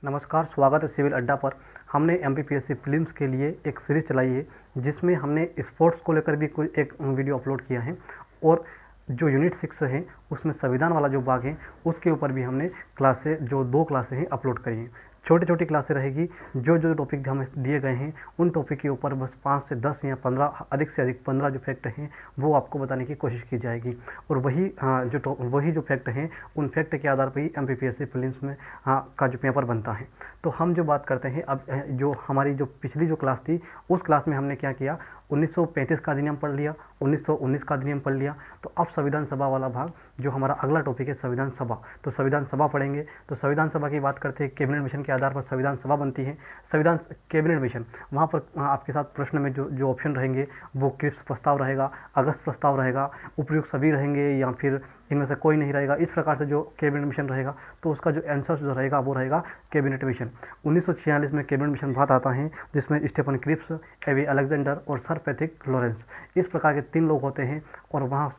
नमस्कार, स्वागत है सिविल अड्डा पर। हमने एमपीपीएससी प्रीलिम्स के लिए एक सीरीज़ चलाई है जिसमें हमने स्पोर्ट्स को लेकर भी कोई एक वीडियो अपलोड किया है और जो यूनिट 6 है उसमें संविधान वाला जो भाग है उसके ऊपर भी हमने क्लासें जो 2 क्लासें हैं अपलोड करी हैं। छोटी छोटी क्लासें रहेगी। जो जो टॉपिक हमें दिए गए हैं उन टॉपिक के ऊपर बस 5 से 10 या 15, अधिक से अधिक 15 जो फैक्ट हैं वो आपको बताने की कोशिश की जाएगी और वही जो फैक्ट हैं उन फैक्ट के आधार पर ही एमपीपीएससी प्रीलिम्स में का जो पेपर बनता है। तो हम जो बात करते हैं अब जो हमारी जो पिछली जो क्लास थी उस क्लास में हमने क्या किया, 1935 का अधिनियम पढ़ लिया, 1919 का अधिनियम पढ़ लिया। तो अब संविधान सभा वाला भाग जो हमारा अगला टॉपिक है संविधान सभा, तो संविधान सभा पढ़ेंगे। तो संविधान सभा की बात करते हैं, कैबिनेट मिशन के आधार पर संविधान सभा बनती है। संविधान कैबिनेट मिशन, वहाँ पर आपके साथ प्रश्न में जो जो ऑप्शन रहेंगे वो क्रिप्स प्रस्ताव रहेगा, अगस्त प्रस्ताव रहेगा, उपयुक्त सभी रहेंगे या फिर इनमें से कोई नहीं रहेगा। इस प्रकार से जो कैबिनेट मिशन रहेगा तो उसका जो आंसर जो रहेगा वो रहेगा कैबिनेट मिशन। 1946 में कैबिनेट मिशन बात आता है जिसमें स्टीफन क्रिप्स, एवी अलेक्जेंडर और सर पैट्रिक लॉरेंस, इस प्रकार के 3 लोग होते हैं और वहाँ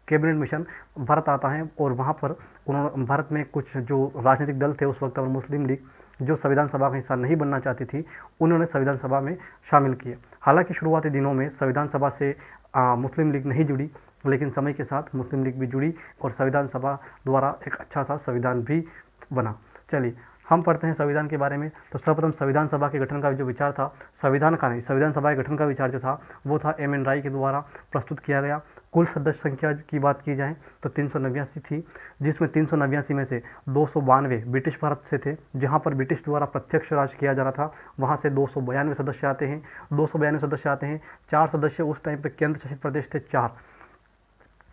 कैबिनेट मिशन भारत आता है और वहाँ पर उन्होंने भारत में कुछ जो राजनीतिक दल थे उस वक्त पर मुस्लिम लीग जो संविधान सभा का हिस्सा नहीं बनना चाहती थी उन्होंने संविधान सभा में शामिल किए। हालांकि शुरुआती दिनों में संविधान सभा से मुस्लिम लीग नहीं जुड़ी, लेकिन समय के साथ मुस्लिम लीग भी जुड़ी और संविधान सभा द्वारा एक अच्छा सा संविधान भी बना। चलिए हम पढ़ते हैं संविधान के बारे में। तो सर्वप्रथम संविधान सभा के गठन का जो विचार था, संविधान का नहीं, संविधान सभा के गठन का विचार जो था वो था एम एन राय के द्वारा प्रस्तुत किया गया। कुल सदस्य संख्या की बात की जाए तो 389 थी, जिसमें 389 में से 292 ब्रिटिश भारत से थे, जहां पर ब्रिटिश द्वारा प्रत्यक्ष राज किया जा रहा था। वहां से 292 सदस्य आते हैं, 292 सदस्य आते हैं। 4 सदस्य उस टाइम पे केंद्र शासित प्रदेश थे, 4,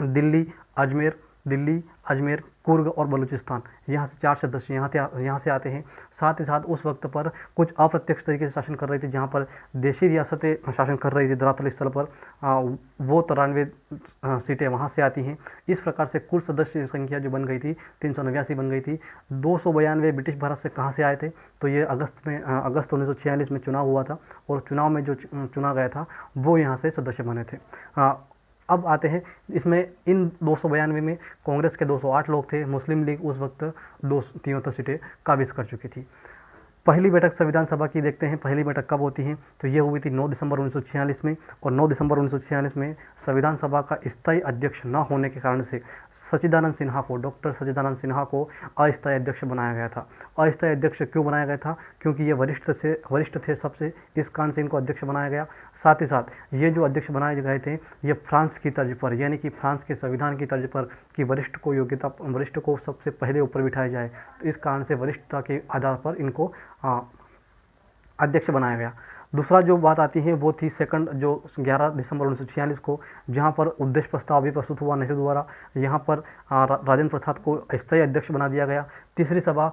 दिल्ली, अजमेर, कुर्ग और बलूचिस्तान, यहाँ से 4 सदस्य यहाँ से आते हैं। साथ ही साथ उस वक्त पर कुछ अप्रत्यक्ष तरीके से शासन कर रही थी, जहाँ पर देशी रियासतें शासन कर रही थी धरातल स्थल पर, वो 93 सीटें वहाँ से आती हैं। इस प्रकार से कुल सदस्य संख्या जो बन गई थी 389 बन गई थी। 292 ब्रिटिश भारत से कहाँ से आए थे, तो ये अगस्त 1946 में चुनाव हुआ था और चुनाव में जो चुना गया था वो यहाँ से सदस्य बने थे। अब आते हैं इसमें, इन 292 में कांग्रेस के 208 लोग थे, मुस्लिम लीग उस वक्त 73 सीटें काबिज कर चुकी थी। पहली बैठक संविधान सभा की देखते हैं, पहली बैठक कब होती है, तो ये हुई थी 9 दिसंबर 1946 में। और 9 दिसंबर 1946 में संविधान सभा का स्थायी अध्यक्ष न होने के कारण से सच्चिदानंद सिन्हा को, डॉक्टर सच्चिदानंद सिन्हा को अस्थायी अध्यक्ष बनाया गया था। अस्थायी अध्यक्ष क्यों बनाया गया था, क्योंकि ये वरिष्ठ थे सबसे, इस कारण से इनको अध्यक्ष बनाया गया। साथ ही साथ ये जो अध्यक्ष बनाए गए थे ये फ्रांस की तर्ज पर, यानी कि फ्रांस के संविधान की तर्ज पर कि वरिष्ठ को सबसे पहले ऊपर बिठाया जाए, तो इस कारण से वरिष्ठता के आधार पर इनको अध्यक्ष बनाया गया। दूसरा जो बात आती है वो थी सेकंड, जो 11 दिसंबर 1946 को, जहां पर उद्देश्य प्रस्ताव भी प्रस्तुत हुआ नेहरू द्वारा। यहाँ पर राजेंद्र प्रसाद को स्थायी अध्यक्ष बना दिया गया। तीसरी सभा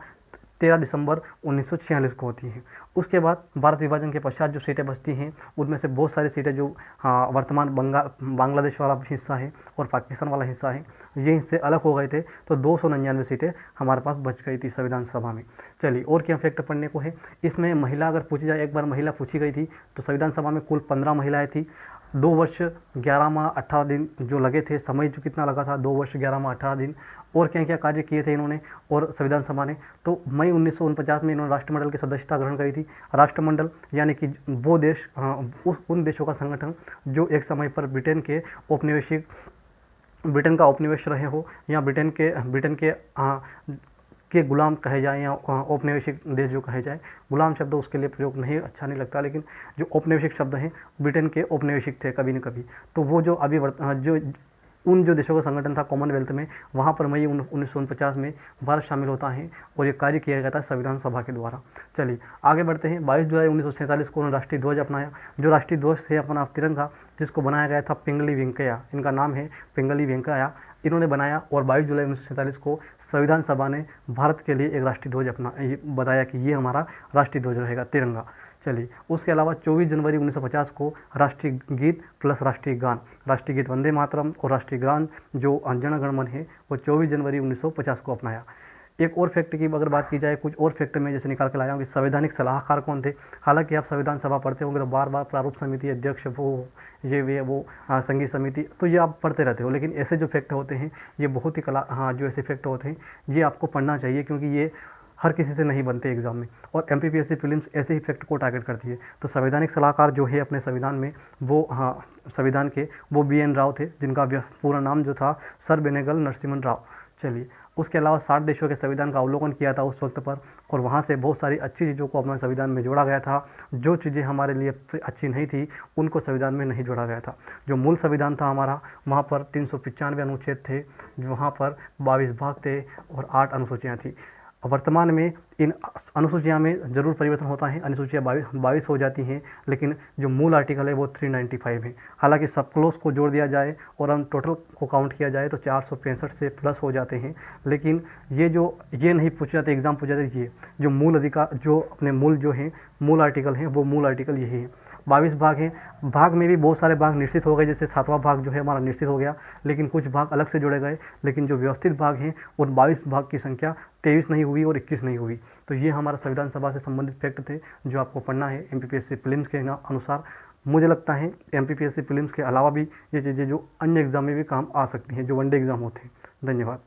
13 दिसंबर 1946 को होती है। उसके बाद भारत विभाजन के पश्चात जो सीटें बचती हैं उनमें से बहुत सारी सीटें जो वर्तमान बांग्लादेश वाला हिस्सा है और पाकिस्तान वाला हिस्सा है, ये हिस्से अलग हो गए थे, तो 299 सीटें हमारे पास बच गई थी संविधान सभा में। चलिए और क्या फैक्ट पढ़ने को है इसमें। महिला अगर पूछी जाए, एक बार महिला पूछी गई थी, तो संविधान सभा में कुल 15 महिलाएं थी। 2 वर्ष 11 माह 18 दिन जो लगे थे, समय जो कितना लगा था, 2 वर्ष 11 माह 18 दिन। और क्या क्या कार्य किए थे इन्होंने और संविधान सभा ने, तो मई 1949 में इन्होंने राष्ट्रमंडल की सदस्यता ग्रहण करी थी। राष्ट्रमंडल यानी कि वो देश, उन देशों का संगठन जो एक समय पर ब्रिटेन का औपनिवेश रहे हो या ब्रिटेन के गुलाम कहे जाए या औपनिवेशिक देश जो कहे जाए। गुलाम शब्द उसके लिए प्रयोग नहीं, अच्छा नहीं लगता, लेकिन जो औपनिवेशिक शब्द हैं ब्रिटेन के औपनिवेशिक थे कभी न कभी। तो वो जो अभी जो देशों का संगठन था कॉमनवेल्थ में, वहाँ पर मई 1949 में भारत शामिल होता है और ये कार्य किया गया था संविधान सभा के द्वारा। चलिए आगे बढ़ते हैं। 22 जुलाई 1947 को उन्होंने राष्ट्रीय ध्वज अपनाया। जो राष्ट्रीय ध्वज थे अपना तिरंगा, जिसको बनाया गया था पिंगली वेंकैया, इनका नाम है पिंगली वेंकैया, इन्होंने बनाया। और 22 जुलाई 1947 को संविधान सभा ने भारत के लिए एक राष्ट्रीय ध्वज बताया कि ये हमारा राष्ट्रीय ध्वज रहेगा, तिरंगा। चलिए उसके अलावा 24 जनवरी 1950 को राष्ट्रीय गीत प्लस राष्ट्रीय गान, राष्ट्रीय गीत वंदे मातरम और राष्ट्रीय गान जो जन गण मन है वो 24 जनवरी 1950 को अपनाया। एक और फैक्ट की अगर बात की जाए, कुछ और फैक्ट में जैसे निकाल के लाया हूँ कि संवैधानिक सलाहकार कौन थे। हालांकि आप संविधान सभा पढ़ते होंगे तो बार बार प्रारूप समिति अध्यक्ष वो संघीय समिति, तो ये आप पढ़ते रहते हो, लेकिन ऐसे जो फैक्ट होते हैं ये बहुत ही जो ऐसे फैक्ट होते हैं ये आपको पढ़ना चाहिए, क्योंकि ये हर किसी से नहीं बनते एग्ज़ाम में, और एमपीपीएससी प्रीलिम्स ऐसे ही फैक्ट को टारगेट करती है। तो संवैधानिक सलाहकार जो है अपने संविधान में, वो हाँ संविधान के, वो BN राव थे, जिनका पूरा नाम जो था सर बेनेगल नरसिम्हन राव। चलिए, उसके अलावा 60 देशों के संविधान का अवलोकन किया था उस वक्त पर, और वहाँ से बहुत सारी अच्छी चीज़ों को अपने संविधान में जोड़ा गया था। जो चीज़ें हमारे लिए अच्छी नहीं थी उनको संविधान में नहीं जोड़ा गया था। जो मूल संविधान था हमारा, वहाँ पर 395 अनुच्छेद थे, वहाँ पर 22 भाग थे और 8 अनुसूचियाँ थी। वर्तमान में इन अनुसूचियाँ में ज़रूर परिवर्तन होता है, अनुसूचियाँ 22 हो जाती हैं, लेकिन जो मूल आर्टिकल है वो 395 है। हालांकि सब क्लोज को जोड़ दिया जाए और हम टोटल को काउंट किया जाए तो 465 से प्लस हो जाते हैं। लेकिन ये नहीं पूछा जाता, एग्ज़ाम पूछा जाता, ये जो मूल अधिकार, जो अपने मूल जो हैं मूल आर्टिकल हैं, वो मूल आर्टिकल यही है। 22 भाग हैं, भाग में भी बहुत सारे भाग निश्चित हो गए, जैसे 7वां भाग जो है हमारा निश्चित हो गया, लेकिन कुछ भाग अलग से जोड़े गए। लेकिन जो व्यवस्थित भाग हैं उन 22 भाग की संख्या 23 नहीं हुई और 21 नहीं हुई। तो ये हमारा संविधान सभा से संबंधित फैक्ट थे जो आपको पढ़ना है एमपीपीएससी प्रीलिम्स के अनुसार। मुझे लगता है एमपीपीएससी प्रीलिम्स के अलावा भी ये चीज़ें जो अन्य एग्ज़ाम में भी काम आ सकती हैं, जो वनडे एग्ज़ाम होते हैं। धन्यवाद।